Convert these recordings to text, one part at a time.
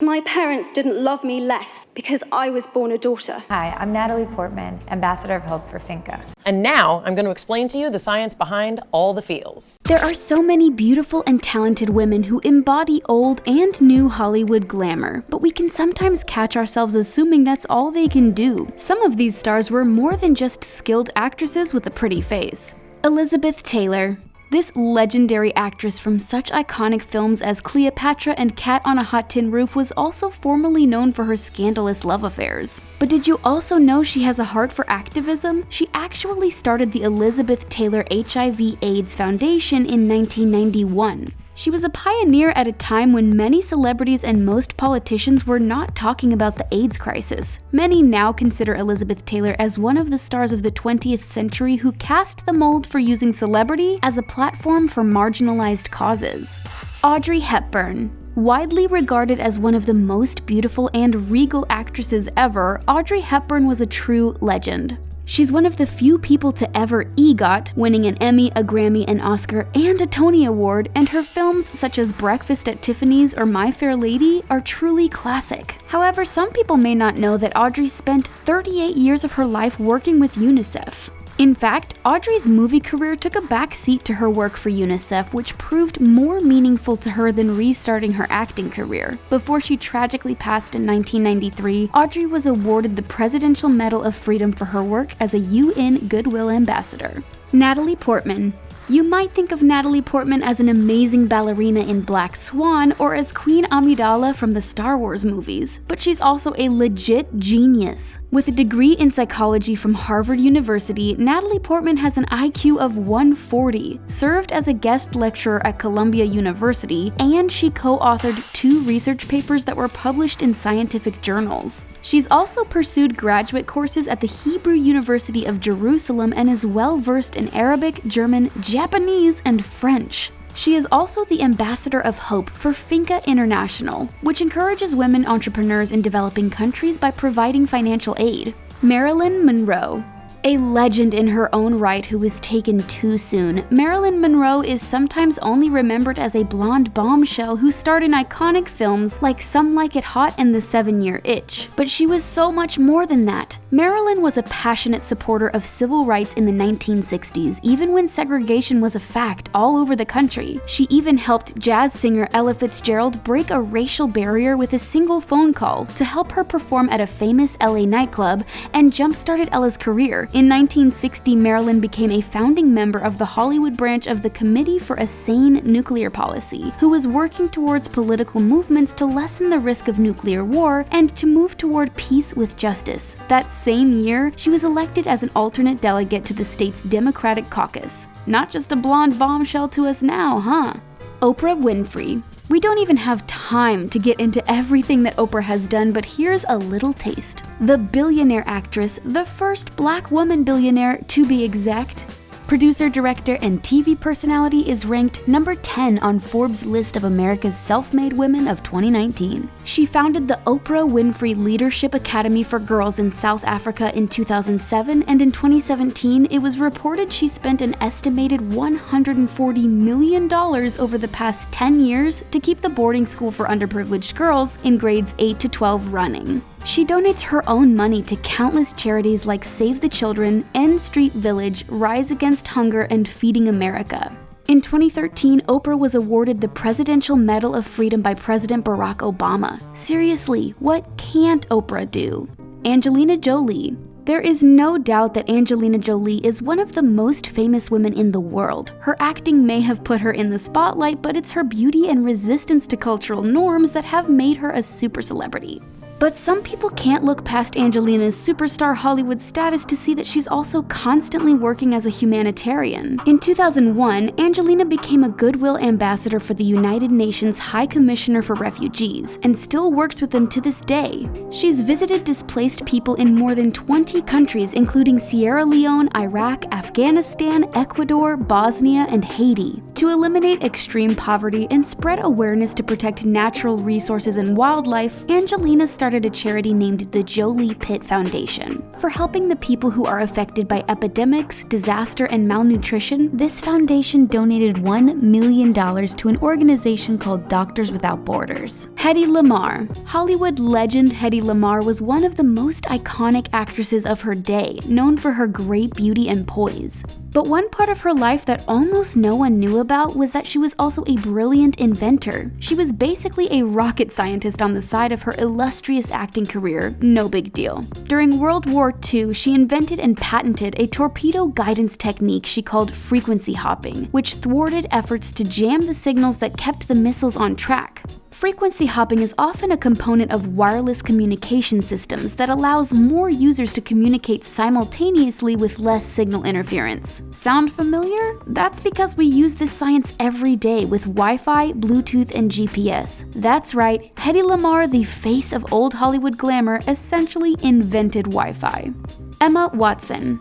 My parents didn't love me less because I was born a daughter. Hi, I'm Natalie Portman, Ambassador of Hope for Finca. And now I'm going to explain to you the science behind all the feels. There are so many beautiful and talented women who embody old and new Hollywood glamour, but we can sometimes catch ourselves assuming that's all they can do. Some of these stars were more than just skilled actresses with a pretty face. Elizabeth Taylor. This legendary actress from such iconic films as Cleopatra and Cat on a Hot Tin Roof was also formerly known for her scandalous love affairs. But did you also know she has a heart for activism? She actually started the Elizabeth Taylor HIV/AIDS Foundation in 1991. She was a pioneer at a time when many celebrities and most politicians were not talking about the AIDS crisis. Many now consider Elizabeth Taylor as one of the stars of the 20th century who cast the mold for using celebrity as a platform for marginalized causes. Audrey Hepburn. Widely regarded as one of the most beautiful and regal actresses ever, Audrey Hepburn was a true legend. She's one of the few people to ever EGOT, winning an Emmy, a Grammy, an Oscar, and a Tony Award, and her films such as Breakfast at Tiffany's or My Fair Lady are truly classic. However, some people may not know that Audrey spent 38 years of her life working with UNICEF. In fact, Audrey's movie career took a back seat to her work for UNICEF, which proved more meaningful to her than restarting her acting career. Before she tragically passed in 1993, Audrey was awarded the Presidential Medal of Freedom for her work as a UN Goodwill Ambassador. Natalie Portman. You might think of Natalie Portman as an amazing ballerina in Black Swan or as Queen Amidala from the Star Wars movies, but she's also a legit genius. With a degree in psychology from Harvard University, Natalie Portman has an IQ of 140, served as a guest lecturer at Columbia University, and she co-authored 2 research papers that were published in scientific journals. She's also pursued graduate courses at the Hebrew University of Jerusalem and is well-versed in Arabic, German, Japanese, and French. She is also the Ambassador of Hope for Finca International, which encourages women entrepreneurs in developing countries by providing financial aid. Marilyn Monroe. A legend in her own right who was taken too soon, Marilyn Monroe is sometimes only remembered as a blonde bombshell who starred in iconic films like Some Like It Hot and The 7-Year Itch. But she was so much more than that. Marilyn was a passionate supporter of civil rights in the 1960s, even when segregation was a fact all over the country. She even helped jazz singer Ella Fitzgerald break a racial barrier with a single phone call to help her perform at a famous LA nightclub and jump-started Ella's career. In 1960, Marilyn became a founding member of the Hollywood branch of the Committee for a Sane Nuclear Policy, who was working towards political movements to lessen the risk of nuclear war and to move toward peace with justice. That same year, she was elected as an alternate delegate to the state's Democratic caucus. Not just a blonde bombshell to us now, huh? Oprah Winfrey. We don't even have time to get into everything that Oprah has done, but here's a little taste. The billionaire actress, the first Black woman billionaire to be exact, producer, director, and TV personality, is ranked number 10 on Forbes' list of America's self-made women of 2019. She founded the Oprah Winfrey Leadership Academy for Girls in South Africa in 2007, and in 2017, it was reported she spent an estimated $140 million over the past 10 years to keep the boarding school for underprivileged girls in grades 8 to 12 running. She donates her own money to countless charities like Save the Children, End Street Village, Rise Against Hunger, and Feeding America. In 2013, Oprah was awarded the Presidential Medal of Freedom by President Barack Obama. Seriously, what can't Oprah do? Angelina Jolie. There is no doubt that Angelina Jolie is one of the most famous women in the world. Her acting may have put her in the spotlight, but it's her beauty and resistance to cultural norms that have made her a super celebrity. But some people can't look past Angelina's superstar Hollywood status to see that she's also constantly working as a humanitarian. In 2001, Angelina became a Goodwill Ambassador for the United Nations High Commissioner for Refugees, and still works with them to this day. She's visited displaced people in more than 20 countries, including Sierra Leone, Iraq, Afghanistan, Ecuador, Bosnia, and Haiti. To eliminate extreme poverty and spread awareness to protect natural resources and wildlife, Angelina started a charity named the Jolie Pitt Foundation. For helping the people who are affected by epidemics, disaster, and malnutrition, this foundation donated $1 million to an organization called Doctors Without Borders. Hedy Lamarr. Hollywood legend Hedy Lamarr was one of the most iconic actresses of her day, known for her great beauty and poise. But one part of her life that almost no one knew about was that she was also a brilliant inventor. She was basically a rocket scientist on the side of her illustrious acting career, no big deal. During World War II, she invented and patented a torpedo guidance technique she called frequency hopping, which thwarted efforts to jam the signals that kept the missiles on track. Frequency hopping is often a component of wireless communication systems that allows more users to communicate simultaneously with less signal interference. Sound familiar? That's because we use this science every day with Wi-Fi, Bluetooth, and GPS. That's right, Hedy Lamarr, the face of old Hollywood glamour, essentially invented Wi-Fi. Emma Watson.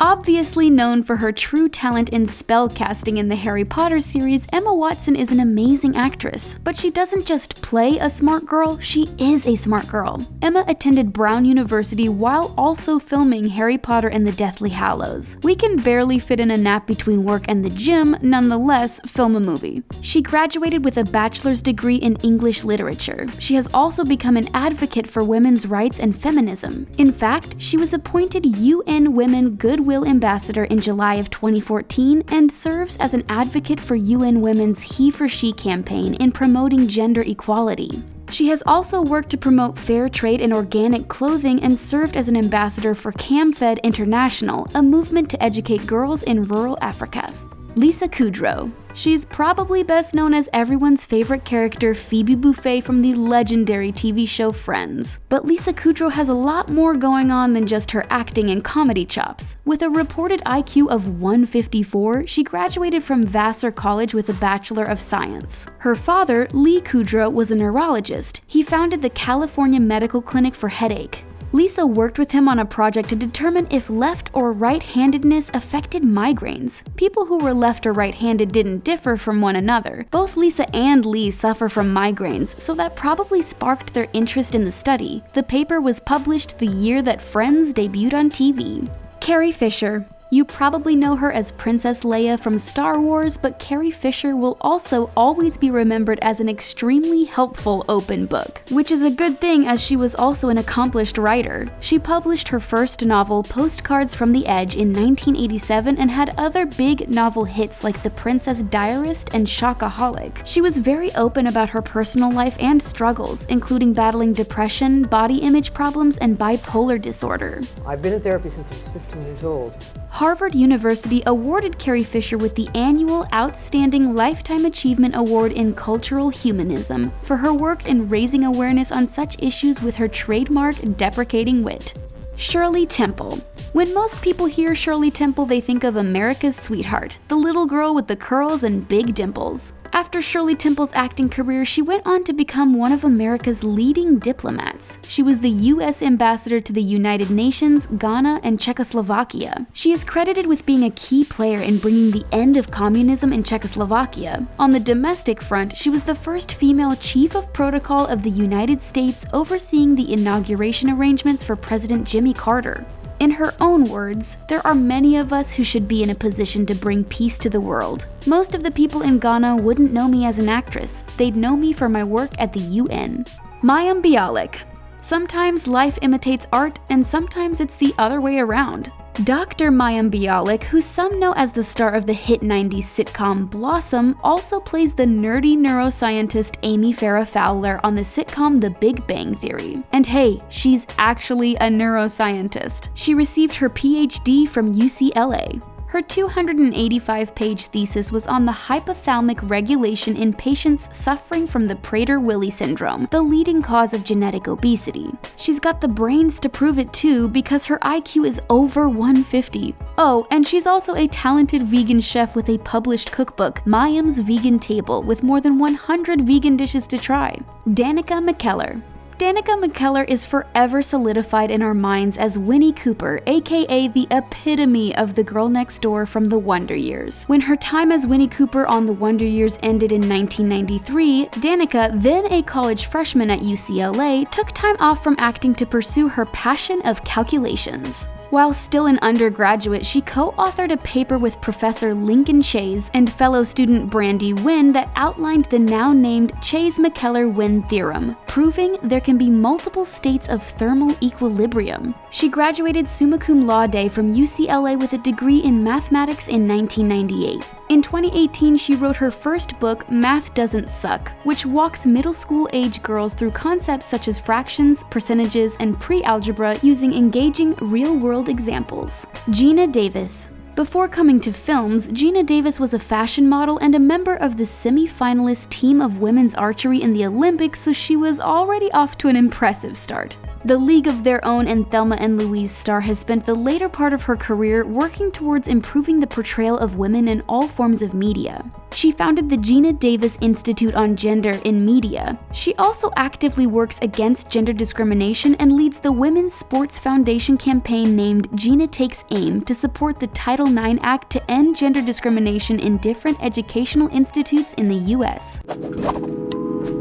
Obviously known for her true talent in spellcasting in the Harry Potter series, Emma Watson is an amazing actress. But she doesn't just play a smart girl, she is a smart girl. Emma attended Brown University while also filming Harry Potter and the Deathly Hallows. We can barely fit in a nap between work and the gym, nonetheless, film a movie. She graduated with a bachelor's degree in English literature. She has also become an advocate for women's rights and feminism. In fact, she was appointed UN Women Goodwill Ambassador in July of 2014 and serves as an advocate for UN Women's He for She campaign in promoting gender equality. She has also worked to promote fair trade in organic clothing and served as an ambassador for CamFed International, a movement to educate girls in rural Africa. Lisa Kudrow. She's probably best known as everyone's favorite character Phoebe Buffay from the legendary TV show Friends. But Lisa Kudrow has a lot more going on than just her acting and comedy chops. With a reported IQ of 154, she graduated from Vassar College with a Bachelor of Science. Her father, Lee Kudrow, was a neurologist. He founded the California Medical Clinic for Headache. Lisa worked with him on a project to determine if left or right-handedness affected migraines. People who were left or right-handed didn't differ from one another. Both Lisa and Lee suffer from migraines, so that probably sparked their interest in the study. The paper was published the year that Friends debuted on TV. Carrie Fisher. You probably know her as Princess Leia from Star Wars, but Carrie Fisher will also always be remembered as an extremely helpful open book, which is a good thing as she was also an accomplished writer. She published her first novel, Postcards from the Edge, in 1987 and had other big novel hits like The Princess Diarist and Shockaholic. She was very open about her personal life and struggles, including battling depression, body image problems, and bipolar disorder. I've been in therapy since I was 15 years old. Harvard University awarded Carrie Fisher with the annual Outstanding Lifetime Achievement Award in Cultural Humanism for her work in raising awareness on such issues with her trademark deprecating wit. Shirley Temple. When most people hear Shirley Temple, they think of America's sweetheart, the little girl with the curls and big dimples. After Shirley Temple's acting career, she went on to become one of America's leading diplomats. She was the U.S. ambassador to the United Nations, Ghana, and Czechoslovakia. She is credited with being a key player in bringing the end of communism in Czechoslovakia. On the domestic front, she was the first female chief of protocol of the United States, overseeing the inauguration arrangements for President Jimmy Carter. In her own words, there are many of us who should be in a position to bring peace to the world. Most of the people in Ghana wouldn't know me as an actress. They'd know me for my work at the UN. Mayim Bialik. Sometimes life imitates art, and sometimes it's the other way around. Dr. Mayim Bialik, who some know as the star of the hit 90s sitcom Blossom, also plays the nerdy neuroscientist Amy Farrah Fowler on the sitcom The Big Bang Theory. And hey, she's actually a neuroscientist. She received her PhD from UCLA. Her 285-page thesis was on the hypothalamic regulation in patients suffering from the Prader-Willi syndrome, the leading cause of genetic obesity. She's got the brains to prove it too, because her IQ is over 150. Oh, and she's also a talented vegan chef with a published cookbook, Mayim's Vegan Table, with more than 100 vegan dishes to try. Danica McKellar. Danica McKellar is forever solidified in our minds as Winnie Cooper, aka the epitome of the girl next door from The Wonder Years. When her time as Winnie Cooper on The Wonder Years ended in 1993, Danica, then a college freshman at UCLA, took time off from acting to pursue her passion of calculations. While still an undergraduate, she co-authored a paper with Professor Lincoln Chase and fellow student Brandy Wynn that outlined the now-named Chase-McKellar-Wynn theorem, proving there can be multiple states of thermal equilibrium. She graduated summa cum laude from UCLA with a degree in mathematics in 1998. In 2018, she wrote her first book, Math Doesn't Suck, which walks middle school-age girls through concepts such as fractions, percentages, and pre-algebra using engaging real-world examples. Geena Davis. Before coming to films, Geena Davis was a fashion model and a member of the semi-finalist team of women's archery in the Olympics, so she was already off to an impressive start. The League of Their Own and Thelma and Louise star has spent the later part of her career working towards improving the portrayal of women in all forms of media. She founded the Geena Davis Institute on Gender in Media. She also actively works against gender discrimination and leads the Women's Sports Foundation campaign named Geena Takes Aim to support the Title IX Act to end gender discrimination in different educational institutes in the US.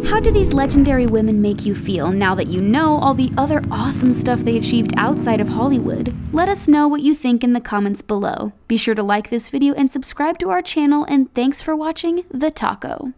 How do these legendary women make you feel now that you know all the other awesome stuff they achieved outside of Hollywood? Let us know what you think in the comments below. Be sure to like this video and subscribe to our channel, and thanks for watching The Taco.